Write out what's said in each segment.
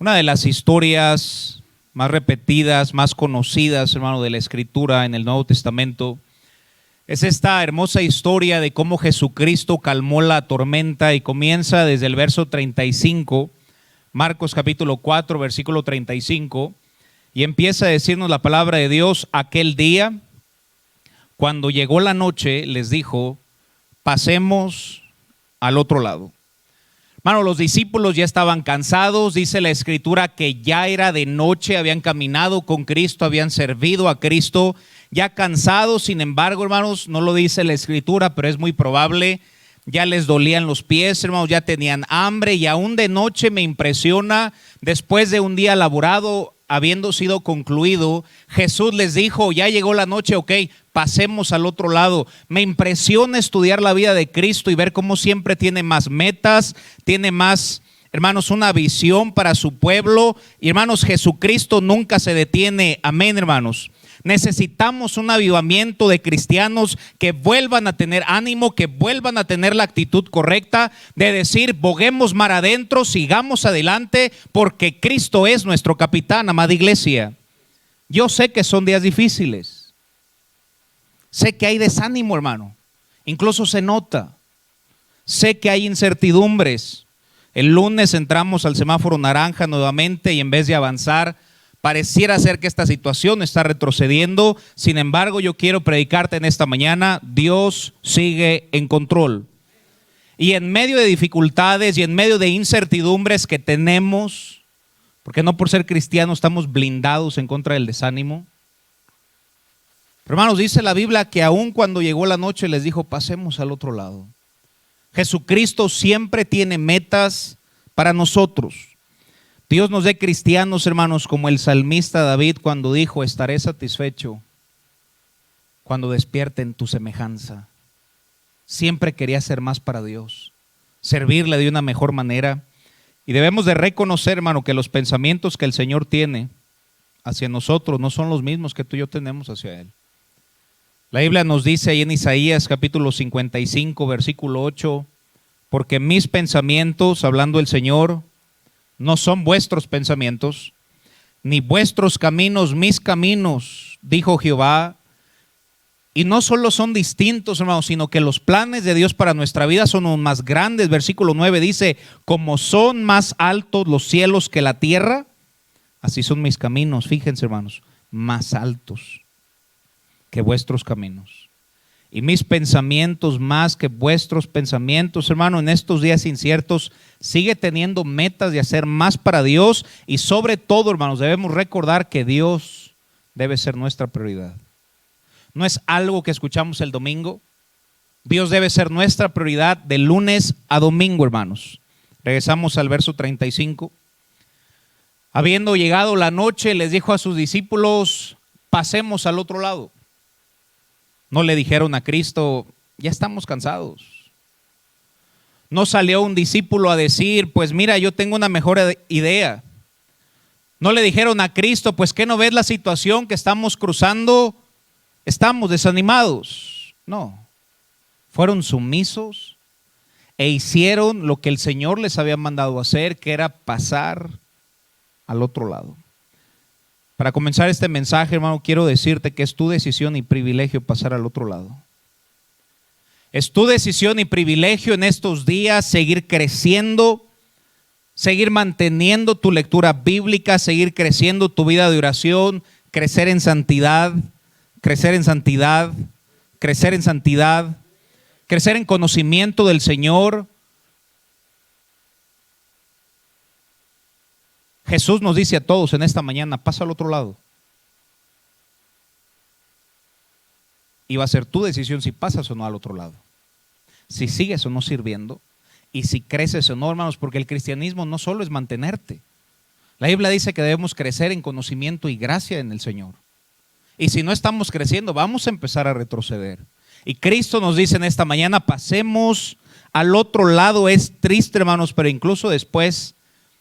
Una de las historias más repetidas, más conocidas, hermano, de la Escritura en el Nuevo Testamento es esta hermosa historia de cómo Jesucristo calmó la tormenta, y comienza desde el verso 35, Marcos capítulo 4, versículo 35, y empieza a decirnos la palabra de Dios: aquel día, cuando llegó la noche, les dijo: pasemos al otro lado. Hermano, los discípulos ya estaban cansados, dice la Escritura que ya era de noche, habían caminado con Cristo, habían servido a Cristo, ya cansados. Sin embargo, hermanos, no lo dice la Escritura, pero es muy probable, ya les dolían los pies, hermanos, ya tenían hambre, y aún de noche me impresiona, después de un día laborado, habiendo sido concluido, Jesús les dijo: ya llegó la noche, ok, pasemos al otro lado. Me impresiona estudiar la vida de Cristo y ver cómo siempre tiene más metas, tiene más, hermanos, una visión para su pueblo. Y hermanos, Jesucristo nunca se detiene. Amén, hermanos. Necesitamos un avivamiento de cristianos que vuelvan a tener ánimo, que vuelvan a tener la actitud correcta de decir: boguemos mar adentro, sigamos adelante, porque Cristo es nuestro capitán. Amada iglesia, yo sé que son días difíciles, sé que hay desánimo, hermano, incluso se nota, sé que hay incertidumbres. El lunes entramos al semáforo naranja nuevamente, y en vez de avanzar, pareciera ser que esta situación está retrocediendo. Sin embargo, yo quiero predicarte en esta mañana: Dios sigue en control. Y en medio de dificultades y en medio de incertidumbres que tenemos, porque no por ser cristianos estamos blindados en contra del desánimo. Pero hermanos, dice la Biblia que aun cuando llegó la noche les dijo: pasemos al otro lado. Jesucristo siempre tiene metas para nosotros. Dios nos dé cristianos, hermanos, como el salmista David, cuando dijo: estaré satisfecho cuando despierten tu semejanza. Siempre quería hacer más para Dios, servirle de una mejor manera. Y debemos de reconocer, hermano, que los pensamientos que el Señor tiene hacia nosotros no son los mismos que tú y yo tenemos hacia Él. La Biblia nos dice ahí en Isaías capítulo 55, versículo 8: porque mis pensamientos, hablando el Señor, no son vuestros pensamientos, ni vuestros caminos mis caminos, dijo Jehová. Y no solo son distintos, hermanos, sino que los planes de Dios para nuestra vida son aún más grandes. Versículo 9 dice: como son más altos los cielos que la tierra, así son mis caminos, fíjense, hermanos, más altos que vuestros caminos, y mis pensamientos más que vuestros pensamientos. Hermano, en estos días inciertos, sigue teniendo metas de hacer más para Dios. Y sobre todo, hermanos, debemos recordar que Dios debe ser nuestra prioridad. No es algo que escuchamos el domingo. Dios debe ser nuestra prioridad de lunes a domingo, hermanos. Regresamos al verso 35. Habiendo llegado la noche, les dijo a sus discípulos: pasemos al otro lado. No le dijeron a Cristo: ya estamos cansados. No salió un discípulo a decir: pues mira, yo tengo una mejor idea. No le dijeron a Cristo: pues ¿qué no ves la situación que estamos cruzando? Estamos desanimados. No, fueron sumisos e hicieron lo que el Señor les había mandado hacer, que era pasar al otro lado. Para comenzar este mensaje, hermano, quiero decirte que es tu decisión y privilegio pasar al otro lado. Es tu decisión y privilegio en estos días seguir creciendo, seguir manteniendo tu lectura bíblica, seguir creciendo tu vida de oración, crecer en santidad, crecer en santidad, crecer en santidad, crecer en conocimiento del Señor. Jesús nos dice a todos en esta mañana: pasa al otro lado. Y va a ser tu decisión si pasas o no al otro lado, si sigues o no sirviendo, y si creces o no, hermanos, porque el cristianismo no solo es mantenerte. La Biblia dice que debemos crecer en conocimiento y gracia en el Señor. Y si no estamos creciendo, vamos a empezar a retroceder. Y Cristo nos dice en esta mañana: pasemos al otro lado. Es triste, hermanos, pero incluso después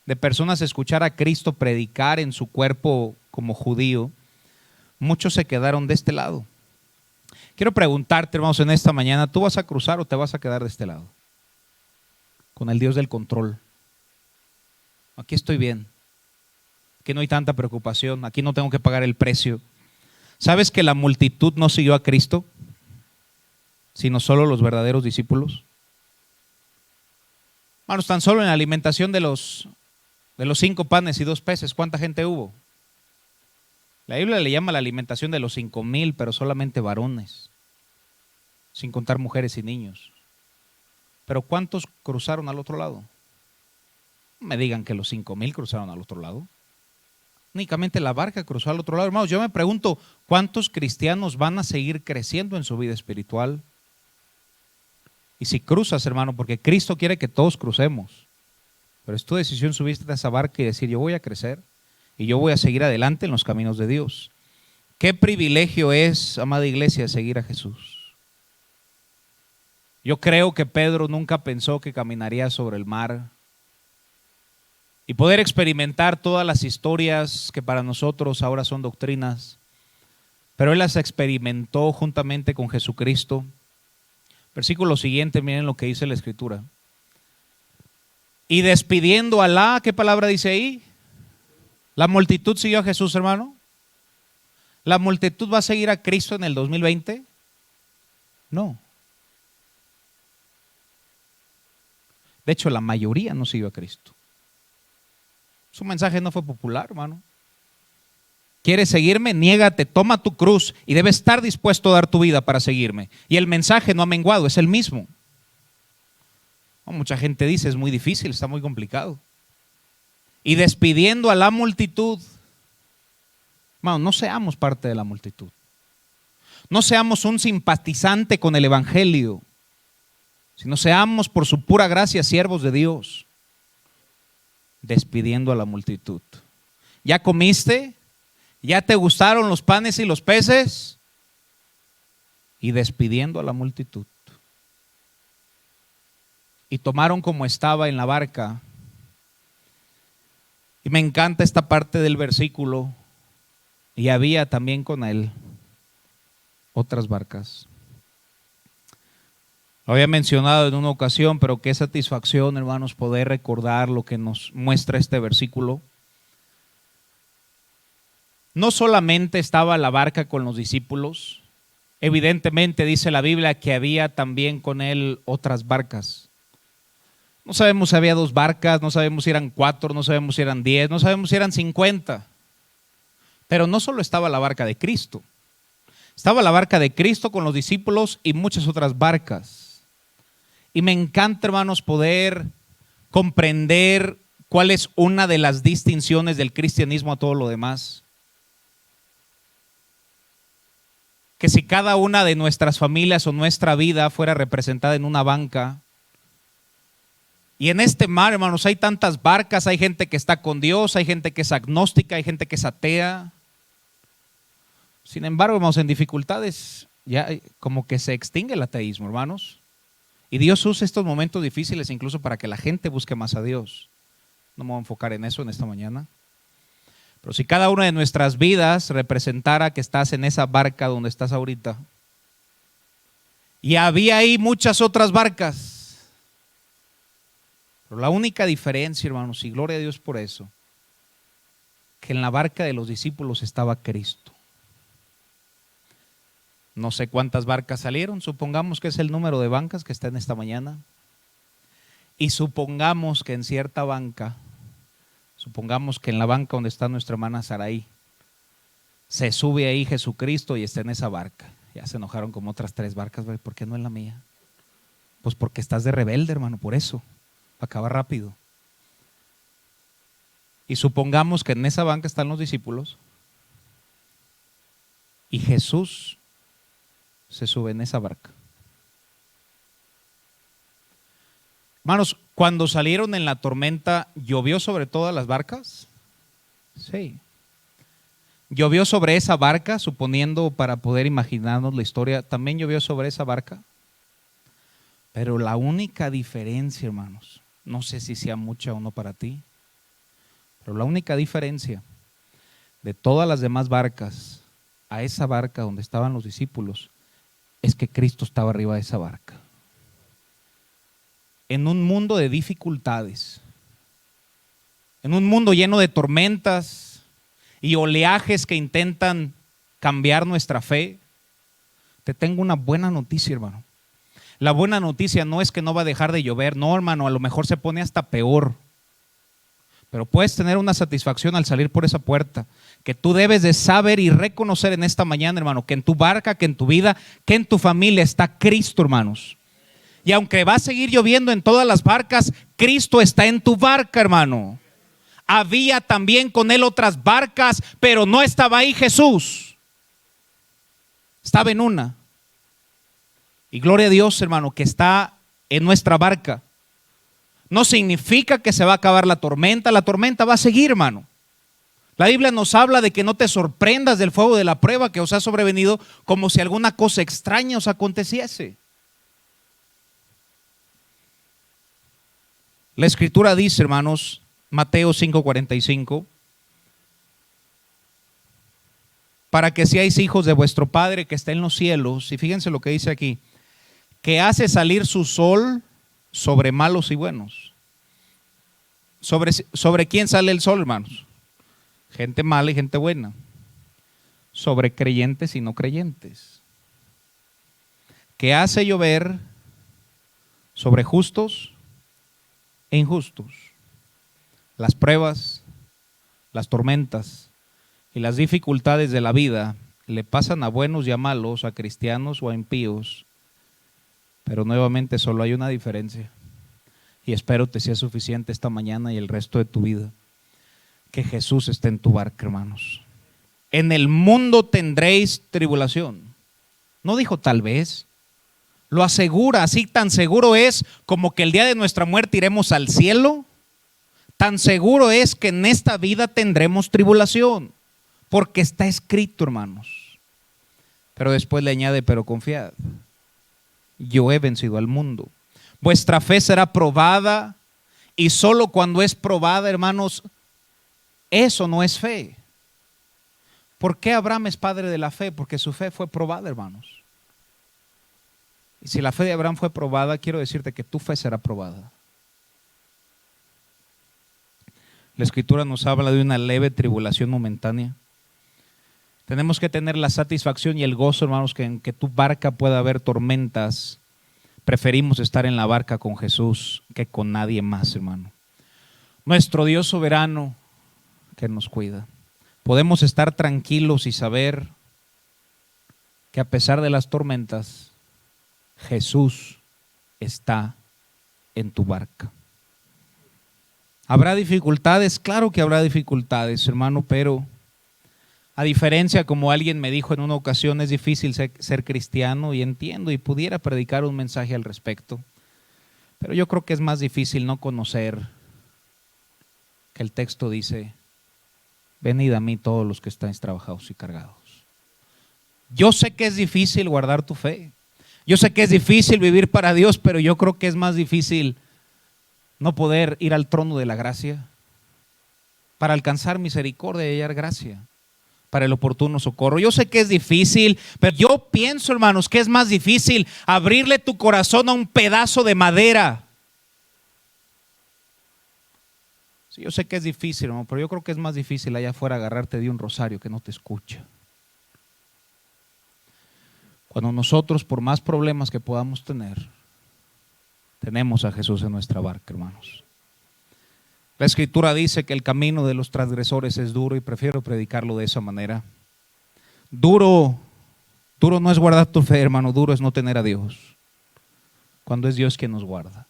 de personas escuchar a Cristo predicar en su cuerpo como judío, muchos se quedaron de este lado. Quiero preguntarte, hermanos, en esta mañana: ¿tú vas a cruzar o te vas a quedar de este lado? Con el Dios del control. Aquí estoy bien. aquí no hay tanta preocupación, aquí no tengo que pagar el precio. ¿Sabes que la multitud no siguió a Cristo, sino solo los verdaderos discípulos? Hermanos, tan solo en la alimentación de los 5 panes y 2 peces, ¿cuánta gente hubo? La Biblia le llama la alimentación de los 5,000, pero solamente varones, sin contar mujeres y niños. Pero ¿cuántos cruzaron al otro lado? No me digan que los 5,000 cruzaron al otro lado. Únicamente la barca cruzó al otro lado. Hermanos, yo me pregunto, ¿cuántos cristianos van a seguir creciendo en su vida espiritual? Y si cruzas, hermano, porque Cristo quiere que todos crucemos, pero es tu decisión subirte a esa barca y decir, yo voy a crecer y yo voy a seguir adelante en los caminos de Dios. Qué privilegio es, amada iglesia, seguir a Jesús. Yo creo que Pedro nunca pensó que caminaría sobre el mar y poder experimentar todas las historias que para nosotros ahora son doctrinas, pero él las experimentó juntamente con Jesucristo. Versículo siguiente, miren lo que dice la Escritura. Y despidiendo a Alá, ¿qué palabra dice ahí? ¿La multitud siguió a Jesús, hermano? ¿La multitud va a seguir a Cristo en el 2020? No. De hecho, la mayoría no siguió a Cristo. Su mensaje no fue popular, hermano. ¿Quieres seguirme? Niégate, toma tu cruz y debes estar dispuesto a dar tu vida para seguirme. Y el mensaje no ha menguado, es el mismo. Mucha gente dice, es muy difícil, está muy complicado. Y despidiendo a la multitud, hermano, no seamos parte de la multitud. No seamos un simpatizante con el evangelio, sino seamos por su pura gracia siervos de Dios. Despidiendo a la multitud. ¿Ya comiste? ¿Ya te gustaron los panes y los peces? Y despidiendo a la multitud. Y tomaron como estaba en la barca. Y me encanta esta parte del versículo. Y había también con él otras barcas. Lo había mencionado en una ocasión, pero qué satisfacción, hermanos, poder recordar lo que nos muestra este versículo. No solamente estaba la barca con los discípulos, evidentemente dice la Biblia que había también con él otras barcas. No sabemos si había 2 barcas, no sabemos si eran 4, no sabemos si eran 10, no sabemos si eran 50. Pero no solo estaba la barca de Cristo, estaba la barca de Cristo con los discípulos y muchas otras barcas. Y me encanta, hermanos, poder comprender cuál es una de las distinciones del cristianismo a todo lo demás. Que si cada una de nuestras familias o nuestra vida fuera representada en una banca, y en este mar, hermanos, hay tantas barcas, hay gente que está con Dios, hay gente que es agnóstica, hay gente que es atea. Sin embargo, hermanos, en dificultades ya como que se extingue el ateísmo, hermanos. Y Dios usa estos momentos difíciles incluso para que la gente busque más a Dios. No me voy a enfocar en eso en esta mañana. Pero si cada una de nuestras vidas representara que estás en esa barca donde estás ahorita, y había ahí muchas otras barcas, pero la única diferencia, hermanos, y gloria a Dios por eso, que en la barca de los discípulos estaba Cristo. No sé cuántas barcas salieron, supongamos que es el número de bancas que está en esta mañana. Y supongamos que en cierta banca, supongamos que en la banca donde está nuestra hermana Saraí, se sube ahí Jesucristo y está en esa barca. Ya se enojaron como otras 3 barcas, ¿por qué no en la mía? Pues porque estás de rebelde, hermano, por eso, para acabar rápido. Y supongamos que en esa banca están los discípulos y Jesús se sube en esa barca. Hermanos, cuando salieron en la tormenta, ¿llovió sobre todas las barcas? Sí. ¿Llovió sobre esa barca, suponiendo para poder imaginarnos la historia? ¿También llovió sobre esa barca? Pero la única diferencia, hermanos, no sé si sea mucha o no para ti, pero la única diferencia de todas las demás barcas a esa barca donde estaban los discípulos es que Cristo estaba arriba de esa barca. En un mundo de dificultades, en un mundo lleno de tormentas, y oleajes que intentan cambiar nuestra fe, te tengo una buena noticia, hermano. La buena noticia no es que no va a dejar de llover, no, hermano, a lo mejor se pone hasta peor. Pero puedes tener una satisfacción al salir por esa puerta, que tú debes de saber y reconocer en esta mañana, hermano, que en tu barca, que en tu vida, que en tu familia está Cristo, hermanos. Y aunque va a seguir lloviendo en todas las barcas, Cristo está en tu barca, hermano. Había también con él otras barcas, pero no estaba ahí Jesús. Estaba en una. Y gloria a Dios, hermano, que está en nuestra barca. No significa que se va a acabar la tormenta va a seguir, hermano. La Biblia nos habla de que no te sorprendas del fuego de la prueba que os ha sobrevenido como si alguna cosa extraña os aconteciese. La Escritura dice, hermanos, Mateo 5:45, para que seáis hijos de vuestro Padre que está en los cielos, y fíjense lo que dice aquí, que hace salir su sol sobre malos y buenos. ¿Sobre quién sale el sol, hermanos? Gente mala y gente buena. Sobre creyentes y no creyentes. Que hace llover sobre justos e injustos. Las pruebas, las tormentas y las dificultades de la vida le pasan a buenos y a malos, a cristianos o a impíos. Pero nuevamente solo hay una diferencia. Y espero te sea suficiente esta mañana y el resto de tu vida. Que Jesús esté en tu barca, hermanos. En el mundo tendréis tribulación. No dijo tal vez. Lo asegura, así tan seguro es como que el día de nuestra muerte iremos al cielo. Tan seguro es que en esta vida tendremos tribulación. Porque está escrito, hermanos. Pero después le añade, pero confiad. Yo he vencido al mundo. Vuestra fe será probada, y solo cuando es probada, hermanos, eso no es fe. ¿Por qué Abraham es padre de la fe? Porque su fe fue probada, hermanos. Y si la fe de Abraham fue probada, quiero decirte que tu fe será probada. La Escritura nos habla de una leve tribulación momentánea. Tenemos que tener la satisfacción y el gozo, hermanos, que en que tu barca pueda haber tormentas. Preferimos estar en la barca con Jesús que con nadie más, hermano. Nuestro Dios soberano que nos cuida. Podemos estar tranquilos y saber que a pesar de las tormentas, Jesús está en tu barca. ¿Habrá dificultades? Claro que habrá dificultades, hermano, pero a diferencia, como alguien me dijo en una ocasión, es difícil ser cristiano, y entiendo, y pudiera predicar un mensaje al respecto, pero yo creo que es más difícil no conocer que el texto dice, venid a mí todos los que estáis trabajados y cargados. Yo sé que es difícil guardar tu fe, yo sé que es difícil vivir para Dios, pero yo creo que es más difícil no poder ir al trono de la gracia para alcanzar misericordia y hallar gracia para el oportuno socorro. Yo sé que es difícil, pero yo pienso, hermanos, que es más difícil abrirle tu corazón a un pedazo de madera. Sí, yo sé que es difícil, hermano, pero yo creo que es más difícil allá afuera agarrarte de un rosario que no te escucha. Cuando nosotros, por más problemas que podamos tener, tenemos a Jesús en nuestra barca, hermanos. La Escritura dice que el camino de los transgresores es duro, y prefiero predicarlo de esa manera. Duro no es guardar tu fe, hermano, duro es no tener a Dios, cuando es Dios quien nos guarda.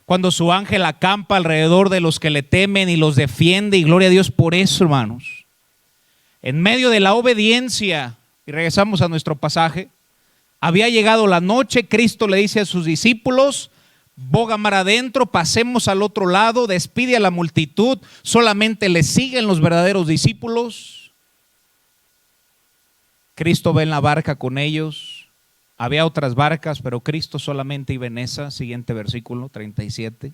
Cuando su ángel acampa alrededor de los que le temen y los defiende, y gloria a Dios por eso, hermanos. En medio de la obediencia, y regresamos a nuestro pasaje, había llegado la noche, Cristo le dice a sus discípulos, boga mar adentro, pasemos al otro lado, despide a la multitud, solamente le siguen los verdaderos discípulos. Cristo va en la barca con ellos. Había otras barcas, pero Cristo solamente iba en esa. Siguiente versículo, 37.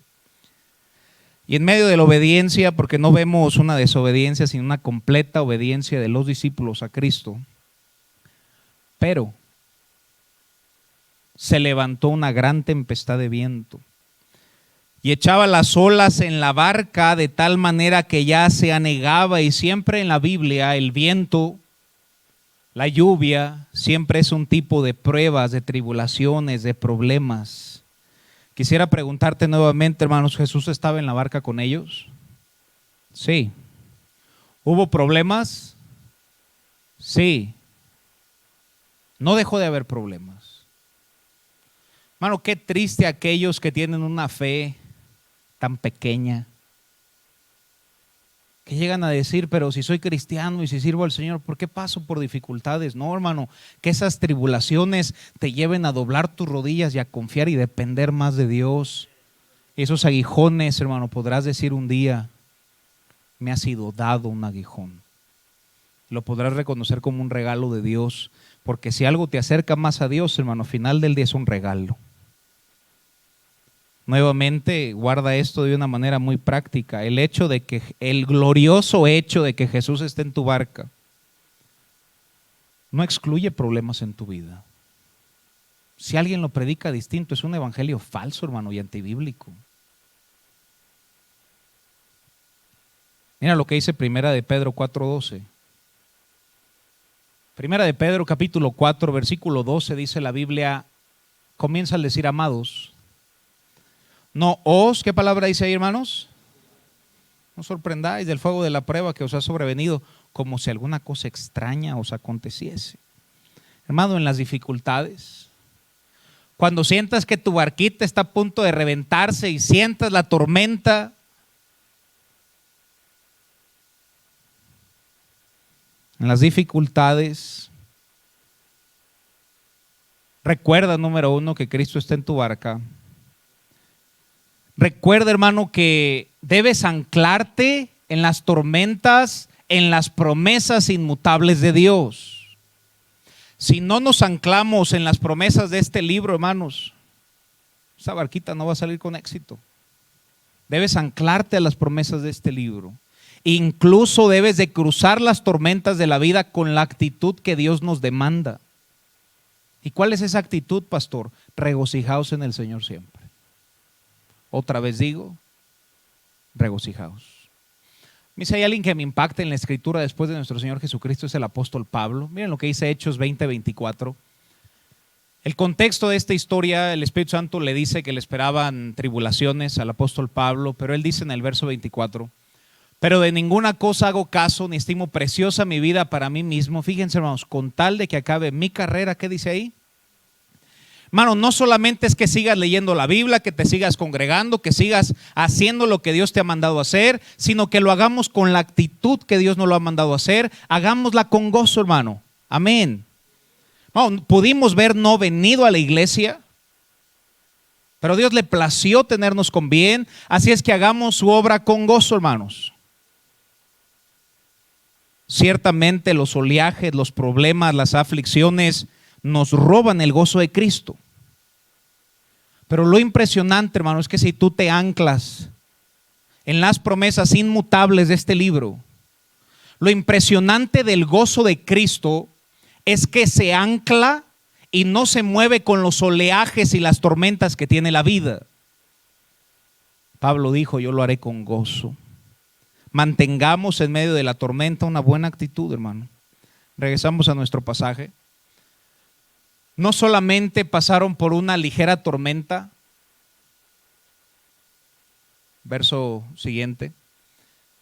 Y en medio de la obediencia, porque no vemos una desobediencia, sino una completa obediencia de los discípulos a Cristo, pero se levantó una gran tempestad de viento. y echaba las olas en la barca de tal manera que ya se anegaba. Y siempre en la Biblia el viento, la lluvia, siempre es un tipo de pruebas, de tribulaciones, de problemas. Quisiera preguntarte nuevamente, hermanos, ¿Jesús estaba en la barca con ellos? Sí. ¿Hubo problemas? Sí. No dejó de haber problemas. Hermano, qué triste aquellos que tienen una fe tan pequeña, que llegan a decir, pero si soy cristiano y si sirvo al Señor, ¿por qué paso por dificultades? No, hermano, que esas tribulaciones te lleven a doblar tus rodillas y a confiar y depender más de Dios. Esos aguijones, hermano, podrás decir un día, me ha sido dado un aguijón. Lo podrás reconocer como un regalo de Dios, porque si algo te acerca más a Dios, hermano, al final del día es un regalo. Nuevamente, guarda esto de una manera muy práctica. El glorioso hecho de que Jesús esté en tu barca no excluye problemas en tu vida. Si alguien lo predica distinto, es un evangelio falso, hermano, y antibíblico. Mira lo que dice Primera de Pedro 4:12. Primera de Pedro capítulo 4, versículo 12, dice la Biblia, comienza al decir, amados, no os, ¿qué palabra dice ahí, hermanos? No os sorprendáis del fuego de la prueba que os ha sobrevenido, como si alguna cosa extraña os aconteciese. Hermano, en las dificultades, cuando sientas que tu barquita está a punto de reventarse y sientas la tormenta, en las dificultades, recuerda, número uno, que Cristo está en tu barca. Recuerda, hermano, que debes anclarte en las tormentas, en las promesas inmutables de Dios. Si no nos anclamos en las promesas de este libro, hermanos, esa barquita no va a salir con éxito. Debes anclarte a las promesas de este libro. Incluso debes de cruzar las tormentas de la vida con la actitud que Dios nos demanda. ¿Y cuál es esa actitud, pastor? Regocijaos en el Señor siempre. Otra vez digo, regocijaos. Si hay alguien que me impacta en la escritura después de nuestro Señor Jesucristo, es el apóstol Pablo. Miren lo que dice Hechos 20:24. El contexto de esta historia, el Espíritu Santo le dice que le esperaban tribulaciones al apóstol Pablo, pero él dice en el verso 24, pero de ninguna cosa hago caso, ni estimo preciosa mi vida para mí mismo. Fíjense, hermanos, con tal de que acabe mi carrera, ¿qué dice ahí? Hermano, no solamente es que sigas leyendo la Biblia, que te sigas congregando, que sigas haciendo lo que Dios te ha mandado a hacer, sino que lo hagamos con la actitud que Dios nos lo ha mandado a hacer. Hagámosla con gozo, hermano. Amén. Bueno, pudimos ver no venido a la iglesia, pero Dios le plació tenernos con bien, así es que hagamos su obra con gozo, hermanos. Ciertamente los oleajes, los problemas, las aflicciones nos roban el gozo de Cristo. Pero lo impresionante, hermano, es que si tú te anclas en las promesas inmutables de este libro, lo impresionante del gozo de Cristo es que se ancla y no se mueve con los oleajes y las tormentas que tiene la vida. Pablo dijo, yo lo haré con gozo. Mantengamos en medio de la tormenta una buena actitud, hermano. Regresamos a nuestro pasaje. No solamente pasaron por una ligera tormenta, verso siguiente,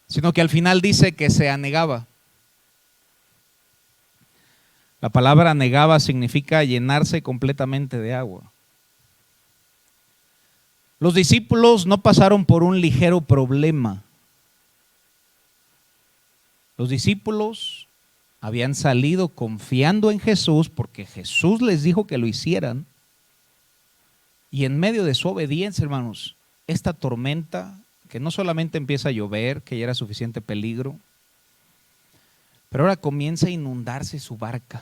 sino que al final dice que se anegaba. La palabra anegaba significa llenarse completamente de agua. Los discípulos no pasaron por un ligero problema. Los discípulos habían salido confiando en Jesús porque Jesús les dijo que lo hicieran. Y en medio de su obediencia, hermanos, esta tormenta, que no solamente empieza a llover, que ya era suficiente peligro, pero ahora comienza a inundarse su barca,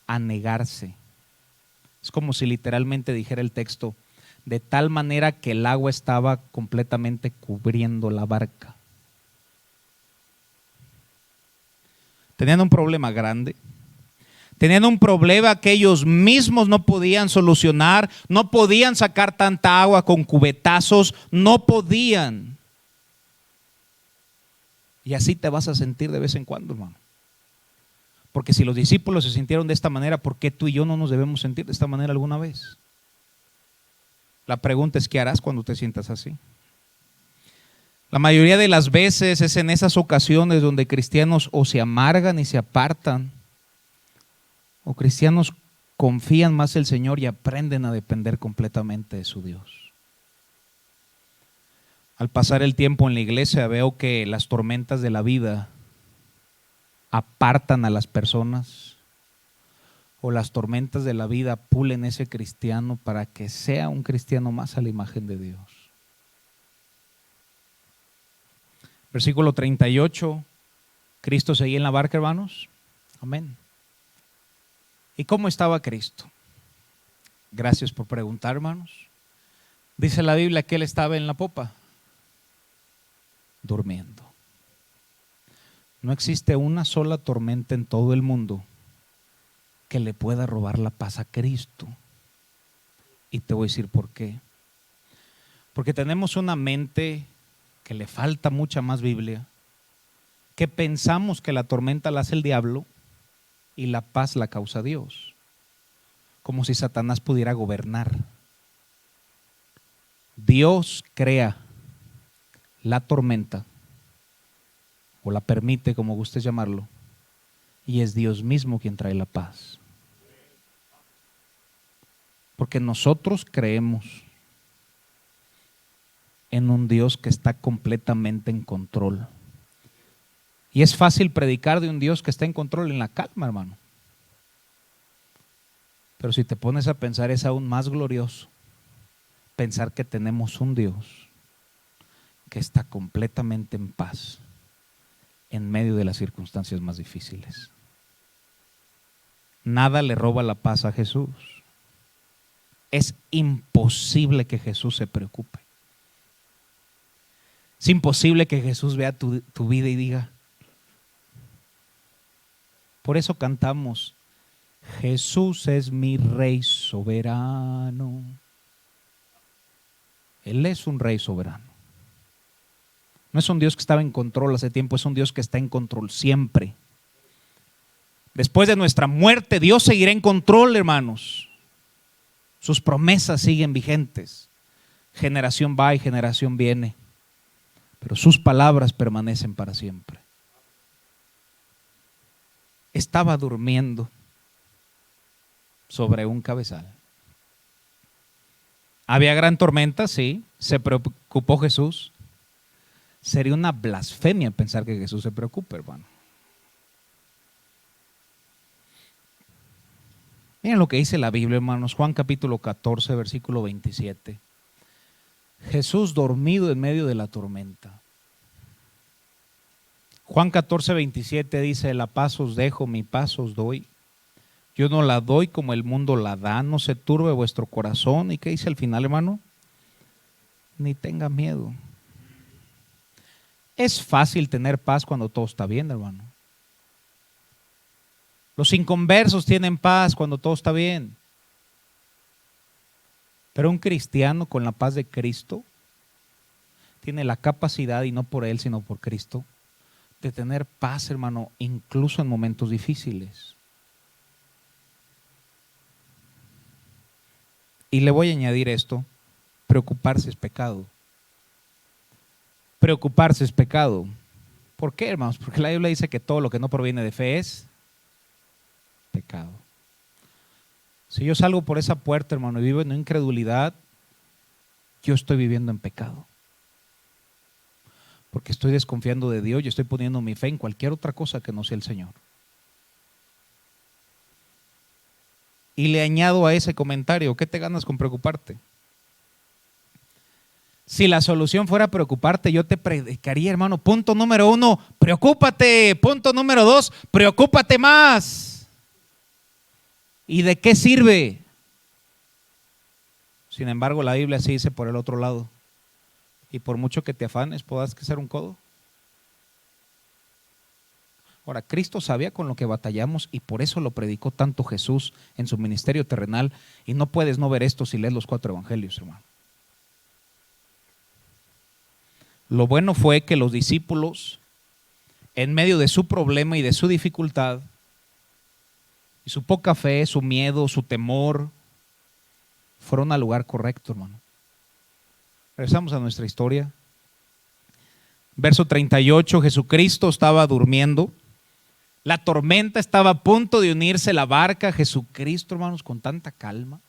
a anegarse. Es como si literalmente dijera el texto, de tal manera que el agua estaba completamente cubriendo la barca. Tenían un problema grande, Tenían un problema que ellos mismos no podían solucionar, no podían sacar tanta agua con cubetazos, no podían. Y así te vas a sentir de vez en cuando, hermano. Porque si los discípulos se sintieron de esta manera, ¿por qué tú y yo no nos debemos sentir de esta manera alguna vez? La pregunta es, ¿qué harás cuando te sientas así? La mayoría de las veces es en esas ocasiones donde cristianos o se amargan y se apartan, o cristianos confían más en el Señor y aprenden a depender completamente de su Dios. Al pasar el tiempo en la iglesia veo que las tormentas de la vida apartan a las personas, o las tormentas de la vida pulen ese cristiano para que sea un cristiano más a la imagen de Dios. Versículo 38, Cristo seguía en la barca, hermanos. Amén. ¿Y cómo estaba Cristo? Gracias por preguntar, hermanos. Dice la Biblia que Él estaba en la popa, durmiendo. No existe una sola tormenta en todo el mundo que le pueda robar la paz a Cristo. Y te voy a decir por qué. Porque tenemos una mente que le falta mucha más Biblia, que pensamos que la tormenta la hace el diablo y la paz la causa Dios, como si Satanás pudiera gobernar. Dios crea la tormenta, o la permite, como gustes llamarlo, y es Dios mismo quien trae la paz. Porque nosotros creemos en un Dios que está completamente en control. Y es fácil predicar de un Dios que está en control en la calma, hermano. Pero si te pones a pensar, es aún más glorioso pensar que tenemos un Dios que está completamente en paz en medio de las circunstancias más difíciles. Nada le roba la paz a Jesús. Es imposible que Jesús se preocupe. Es imposible que Jesús vea tu vida y diga. Por eso cantamos, Jesús es mi Rey soberano. Él es un Rey soberano. No es un Dios que estaba en control hace tiempo, es un Dios que está en control siempre. Después de nuestra muerte, Dios seguirá en control, hermanos. Sus promesas siguen vigentes. Generación va y generación viene, pero sus palabras permanecen para siempre. Estaba durmiendo sobre un cabezal. Había gran tormenta, sí. Se preocupó Jesús. Sería una blasfemia pensar que Jesús se preocupe, hermano. Miren lo que dice la Biblia, hermanos. Juan capítulo 14, versículo 27. Jesús dormido en medio de la tormenta. Juan 14, 27 dice, la paz os dejo, mi paz os doy. Yo no la doy como el mundo la da, no se turbe vuestro corazón. ¿Y qué dice al final, hermano? Ni tenga miedo. Es fácil tener paz cuando todo está bien, hermano. Los inconversos tienen paz cuando todo está bien. Pero un cristiano con la paz de Cristo tiene la capacidad, y no por él, sino por Cristo, de tener paz, hermano, incluso en momentos difíciles. Y le voy a añadir esto, preocuparse es pecado. Preocuparse es pecado. ¿Por qué, hermanos? Porque la Biblia dice que todo lo que no proviene de fe es pecado. Si yo salgo por esa puerta, hermano, y vivo en incredulidad, yo estoy viviendo en pecado. Porque estoy desconfiando de Dios y estoy poniendo mi fe en cualquier otra cosa que no sea el Señor. Y le añado a ese comentario, ¿qué te ganas con preocuparte? Si la solución fuera preocuparte, yo te predicaría, hermano, punto número 1, preocúpate. Punto número 2, preocúpate más. ¿Y de qué sirve? Sin embargo, la Biblia sí dice por el otro lado, y por mucho que te afanes, podrás que ser un codo. Ahora, Cristo sabía con lo que batallamos y por eso lo predicó tanto Jesús en su ministerio terrenal. Y no puedes no ver esto si lees los 4 evangelios, hermano. Lo bueno fue que los discípulos, en medio de su problema y de su dificultad, y su poca fe, su miedo, su temor, fueron al lugar correcto, hermano. Regresamos a nuestra historia. Verso 38, Jesucristo estaba durmiendo. La tormenta estaba a punto de unirse a la barca. Jesucristo, hermanos, con tanta calma,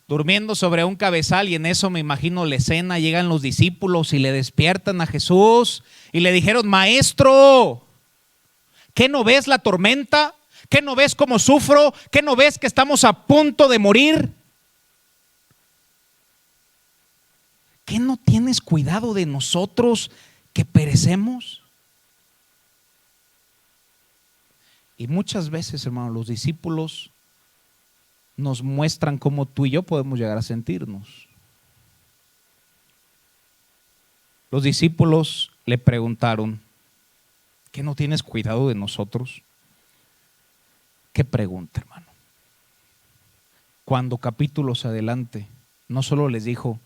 durmiendo sobre un cabezal, y en eso me imagino la escena. Llegan los discípulos y le despiertan a Jesús y le dijeron: Maestro, ¿qué no ves la tormenta? ¿Qué no ves cómo sufro? ¿Qué no ves que estamos a punto de morir? ¿Qué no tienes cuidado de nosotros que perecemos? Y muchas veces, hermano, los discípulos nos muestran cómo tú y yo podemos llegar a sentirnos. Los discípulos le preguntaron: ¿qué no tienes cuidado de nosotros? ¿Qué pregunta, hermano? Cuando capítulos adelante no solo les dijo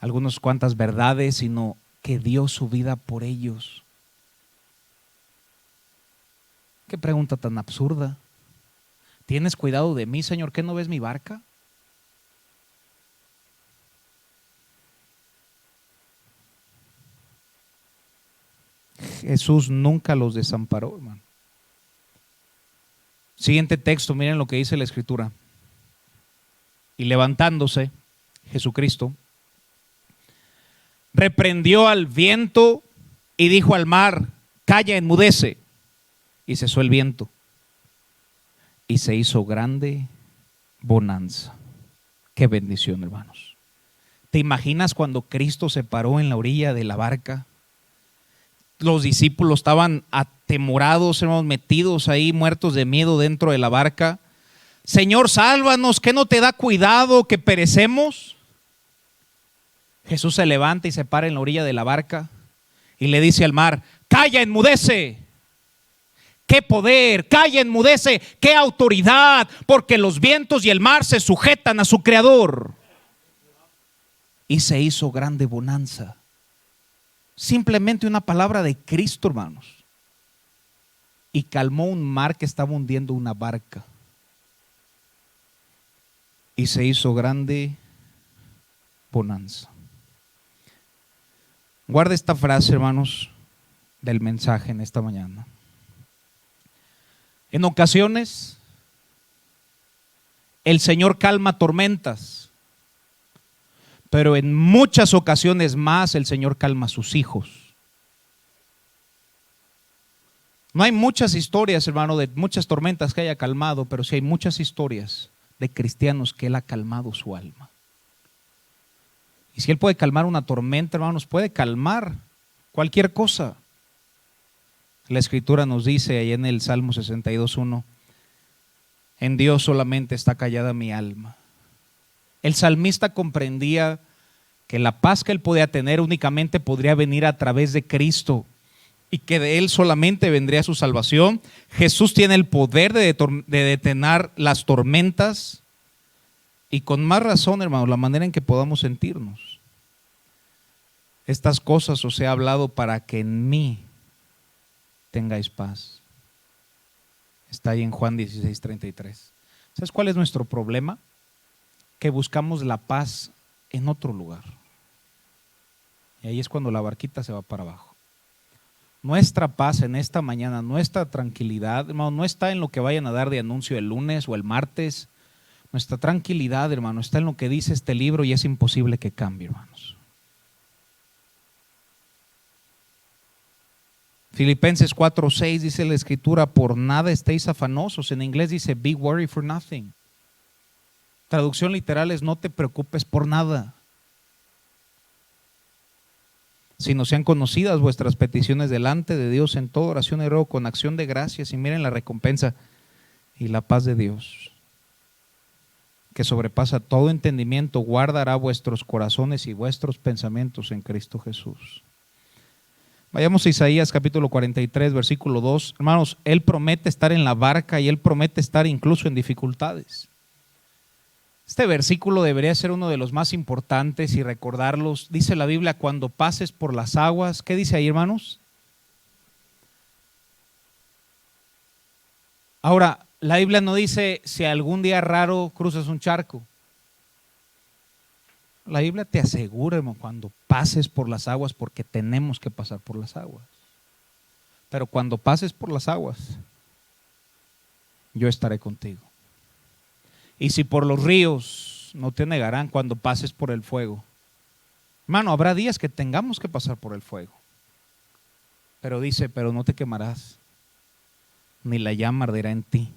algunas cuantas verdades, sino que dio su vida por ellos. ¿Qué pregunta tan absurda? ¿Tienes cuidado de mí, Señor? ¿Qué no ves mi barca? Jesús nunca los desamparó, hermano. Siguiente texto, miren lo que dice la Escritura. Y levantándose, Jesucristo reprendió al viento y dijo al mar: calla, enmudece. Y cesó el viento. Y se hizo grande bonanza. Qué bendición, hermanos. ¿Te imaginas cuando Cristo se paró en la orilla de la barca? Los discípulos estaban atemorados, hermanos, metidos ahí, muertos de miedo dentro de la barca. Señor, sálvanos, ¿qué no te da cuidado que perecemos? Jesús se levanta y se para en la orilla de la barca y le dice al mar: calla, enmudece. ¡Qué poder! Calla, enmudece. ¡Qué autoridad! Porque los vientos y el mar se sujetan a su creador. Y se hizo grande bonanza. Simplemente una palabra de Cristo, hermanos, y calmó un mar que estaba hundiendo una barca. Y se hizo grande bonanza. Guarda esta frase, hermanos, del mensaje en esta mañana. En ocasiones, el Señor calma tormentas, pero en muchas ocasiones más el Señor calma a sus hijos. No hay muchas historias, hermano, de muchas tormentas que haya calmado, pero sí hay muchas historias de cristianos que Él ha calmado su alma. Y si Él puede calmar una tormenta, hermanos, puede calmar cualquier cosa. La Escritura nos dice ahí en el Salmo 62:1: en Dios solamente está callada mi alma. El salmista comprendía que la paz que él podía tener únicamente podría venir a través de Cristo y que de Él solamente vendría su salvación. Jesús tiene el poder de detener las tormentas, y con más razón, hermanos, la manera en que podamos sentirnos. Estas cosas os he hablado para que en mí tengáis paz. Está ahí en Juan 16:33. ¿Sabes cuál es nuestro problema? Que buscamos la paz en otro lugar. Y ahí es cuando la barquita se va para abajo. Nuestra paz en esta mañana, nuestra tranquilidad, hermano, no está en lo que vayan a dar de anuncio el lunes o el martes. Nuestra tranquilidad, hermano, está en lo que dice este libro, y es imposible que cambie, hermanos. Filipenses 4:6 dice la Escritura: por nada estéis afanosos. En inglés dice be worried for nothing. Traducción literal es: no te preocupes por nada, sino sean conocidas vuestras peticiones delante de Dios en toda oración y ruego con acción de gracias, y miren la recompensa. Y la paz de Dios, que sobrepasa todo entendimiento, guardará vuestros corazones y vuestros pensamientos en Cristo Jesús. Vayamos a Isaías capítulo 43, versículo 2. Hermanos, Él promete estar en la barca y Él promete estar incluso en dificultades. Este versículo debería ser uno de los más importantes y recordarlos. Dice la Biblia, cuando pases por las aguas. ¿Qué dice ahí, hermanos? Ahora, la Biblia no dice si algún día raro cruzas un charco. La Biblia te asegura, hermano, cuando pases por las aguas, porque tenemos que pasar por las aguas. Pero cuando pases por las aguas, yo estaré contigo. Y si por los ríos, no te negarán cuando pases por el fuego. Hermano, habrá días que tengamos que pasar por el fuego. Pero dice, pero no te quemarás, ni la llama arderá en ti.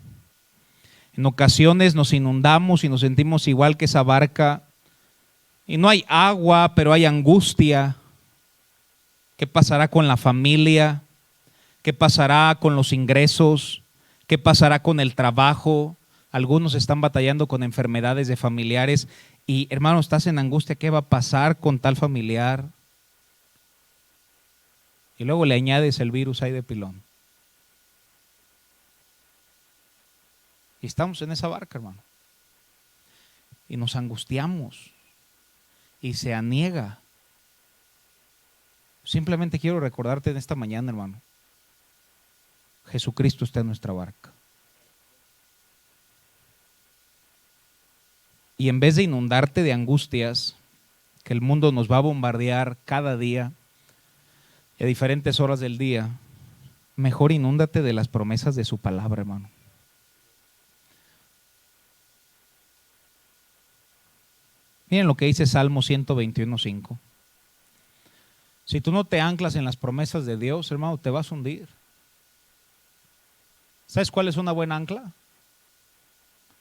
En ocasiones nos inundamos y nos sentimos igual que esa barca. Y no hay agua, pero hay angustia. ¿Qué pasará con la familia? ¿Qué pasará con los ingresos? ¿Qué pasará con el trabajo? Algunos están batallando con enfermedades de familiares. Y hermano, estás en angustia. ¿Qué va a pasar con tal familiar? Y luego le añades el virus ahí de pilón. Y estamos en esa barca, hermano. Y nos angustiamos. Y se aniega. Simplemente quiero recordarte en esta mañana, hermano. Jesucristo está en nuestra barca. Y en vez de inundarte de angustias, que el mundo nos va a bombardear cada día y a diferentes horas del día, mejor inúndate de las promesas de su palabra, hermano. Miren lo que dice Salmo 121:5. Si tú no te anclas en las promesas de Dios, hermano, te vas a hundir. ¿Sabes cuál es una buena ancla?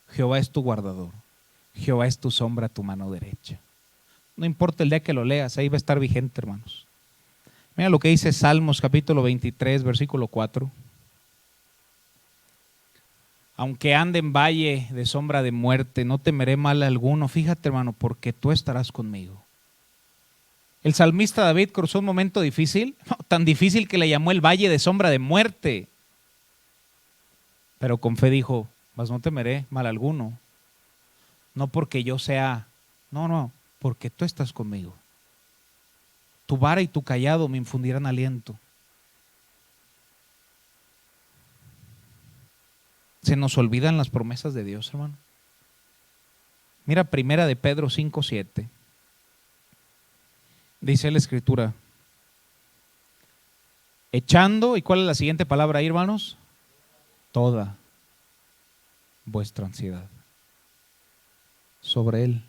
Jehová es tu guardador. Jehová es tu sombra, tu mano derecha. No importa el día que lo leas, ahí va a estar vigente, hermanos. Mira lo que dice Salmos capítulo 23, versículo 4. Aunque ande en valle de sombra de muerte, no temeré mal alguno. Fíjate, hermano, porque tú estarás conmigo. El salmista David cruzó un momento difícil, tan difícil que le llamó el valle de sombra de muerte. Pero con fe dijo, mas no temeré mal alguno. No porque yo sea, no, porque tú estás conmigo. Tu vara y tu cayado me infundirán aliento. Se nos olvidan las promesas de Dios, hermano. Mira, primera de Pedro 5:7. Dice la escritura, echando, ¿y cuál es la siguiente palabra ahí, hermanos? Toda vuestra ansiedad sobre Él.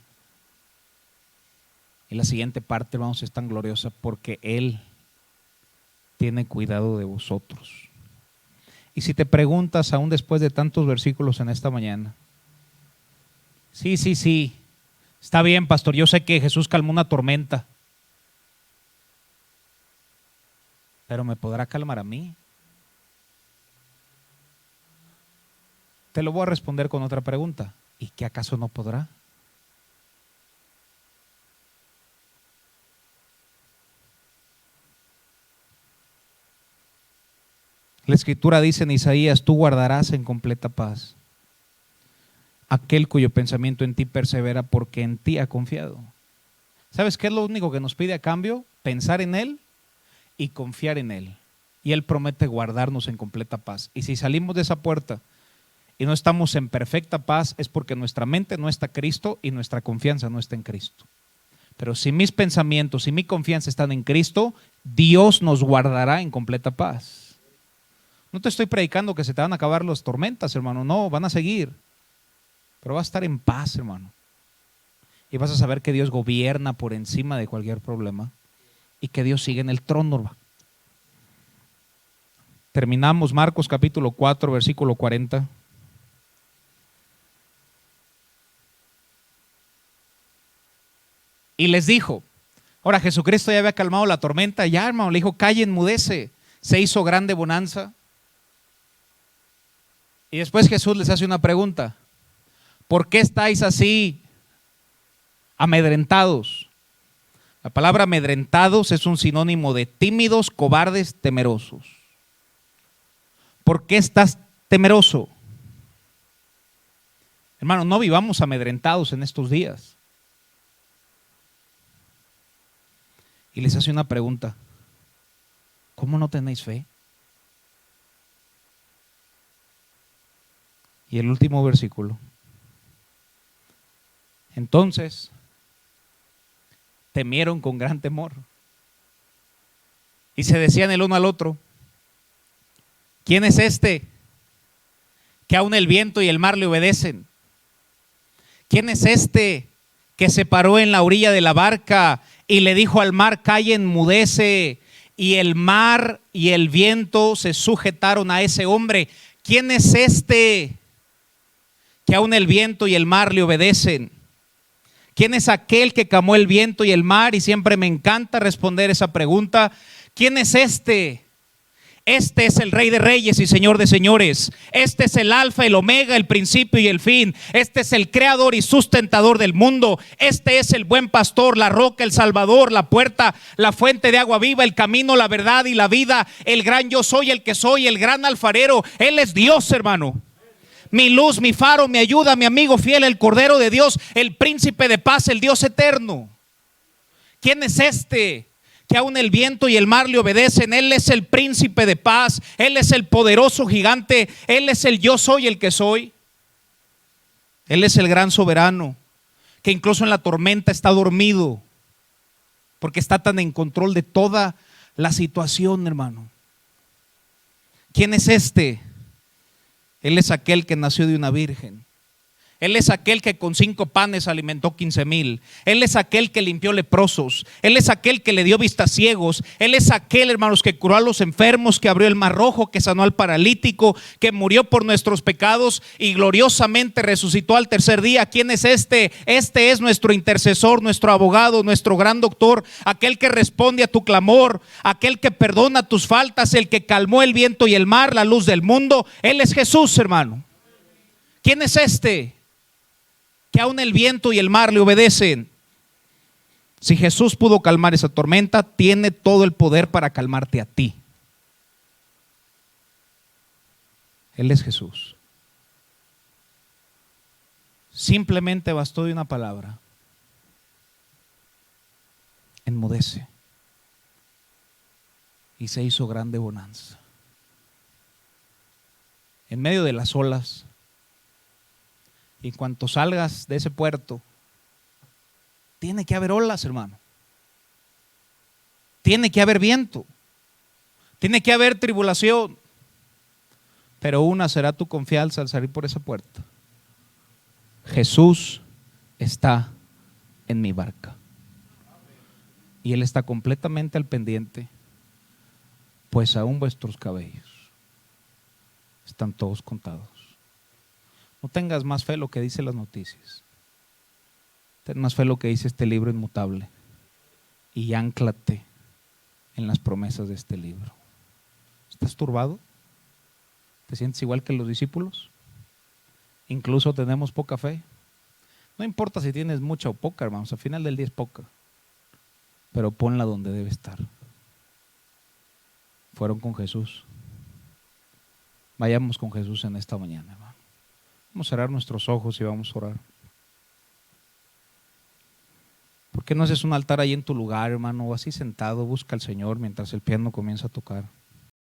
Y la siguiente parte, hermanos, es tan gloriosa porque Él tiene cuidado de vosotros. Y si te preguntas, aún después de tantos versículos en esta mañana, sí, está bien, pastor, yo sé que Jesús calmó una tormenta, pero ¿me podrá calmar a mí? Te lo voy a responder con otra pregunta. ¿Y qué acaso no podrá? La escritura dice en Isaías, tú guardarás en completa paz aquel cuyo pensamiento en ti persevera porque en ti ha confiado. ¿Sabes qué es lo único que nos pide a cambio? Pensar en Él y confiar en Él. Y Él promete guardarnos en completa paz. Y si salimos de esa puerta y no estamos en perfecta paz, es porque nuestra mente no está en Cristo y nuestra confianza no está en Cristo. Pero si mis pensamientos y mi confianza están en Cristo, Dios nos guardará en completa paz. No te estoy predicando que se te van a acabar las tormentas, hermano. No, van a seguir. Pero vas a estar en paz, hermano. Y vas a saber que Dios gobierna por encima de cualquier problema y que Dios sigue en el trono. Terminamos Marcos capítulo 4, versículo 40. Y les dijo, ahora Jesucristo ya había calmado la tormenta, ya, hermano, le dijo, calle, enmudece. Se hizo grande bonanza. Y después Jesús les hace una pregunta. ¿Por qué estáis así amedrentados? La palabra amedrentados es un sinónimo de tímidos, cobardes, temerosos. ¿Por qué estás temeroso? Hermano, no vivamos amedrentados en estos días. Y les hace una pregunta. ¿Cómo no tenéis fe? Y el último versículo. Entonces, temieron con gran temor. Y se decían el uno al otro, ¿quién es este que aun el viento y el mar le obedecen? ¿Quién es este que se paró en la orilla de la barca y le dijo al mar, calla, enmudece? Y el mar y el viento se sujetaron a ese hombre. ¿Quién es este que aun el viento y el mar le obedecen? ¿Quién es aquel que calmó el viento y el mar? Y siempre me encanta responder esa pregunta. ¿Quién es este? Este es el Rey de Reyes y Señor de Señores. Este es el Alfa, el Omega, el principio y el fin. Este es el creador y sustentador del mundo. Este es el buen pastor, la roca, el Salvador, la puerta, la fuente de agua viva, el camino, la verdad y la vida. El gran yo soy, el que soy, el gran alfarero. Él es Dios, hermano. Mi luz, mi faro, mi ayuda, mi amigo fiel, el Cordero de Dios, el príncipe de paz, el Dios eterno. ¿Quién es este que aun el viento y el mar le obedecen? Él es el príncipe de paz, Él es el poderoso gigante, Él es el yo soy el que soy. Él es el gran soberano, que incluso en la tormenta está dormido, porque está tan en control de toda la situación, hermano. ¿Quién es este? Él es aquel que nació de una virgen. Él es aquel que con 5 panes alimentó 15,000. Él es aquel que limpió leprosos. Él es aquel que le dio vista a ciegos. Él es aquel, hermanos, que curó a los enfermos, que abrió el mar rojo, que sanó al paralítico, que murió por nuestros pecados y gloriosamente resucitó al tercer día. ¿Quién es este? Este es nuestro intercesor, nuestro abogado, nuestro gran doctor, aquel que responde a tu clamor, aquel que perdona tus faltas, el que calmó el viento y el mar, la luz del mundo. Él es Jesús, hermano. ¿Quién es este que aun el viento y el mar le obedecen? Si Jesús pudo calmar esa tormenta, tiene todo el poder para calmarte a ti. Él es Jesús. Simplemente bastó de una palabra. Enmudece. Y se hizo grande bonanza. En medio de las olas, y en cuanto salgas de ese puerto, tiene que haber olas, hermano. Tiene que haber viento. Tiene que haber tribulación. Pero una será tu confianza al salir por esa puerta. Jesús está en mi barca. Y Él está completamente al pendiente, pues aún vuestros cabellos están todos contados. No tengas más fe en lo que dice las noticias. Ten más fe en lo que dice este libro inmutable. Y ánclate en las promesas de este libro. ¿Estás turbado? ¿Te sientes igual que los discípulos? Incluso tenemos poca fe. No importa si tienes mucha o poca, hermanos. Al final del día es poca. Pero ponla donde debe estar. Fueron con Jesús. Vayamos con Jesús en esta mañana, hermano. Vamos a cerrar nuestros ojos y vamos a orar. ¿Por qué no haces un altar ahí en tu lugar, hermano? O así sentado, busca al Señor mientras el piano comienza a tocar.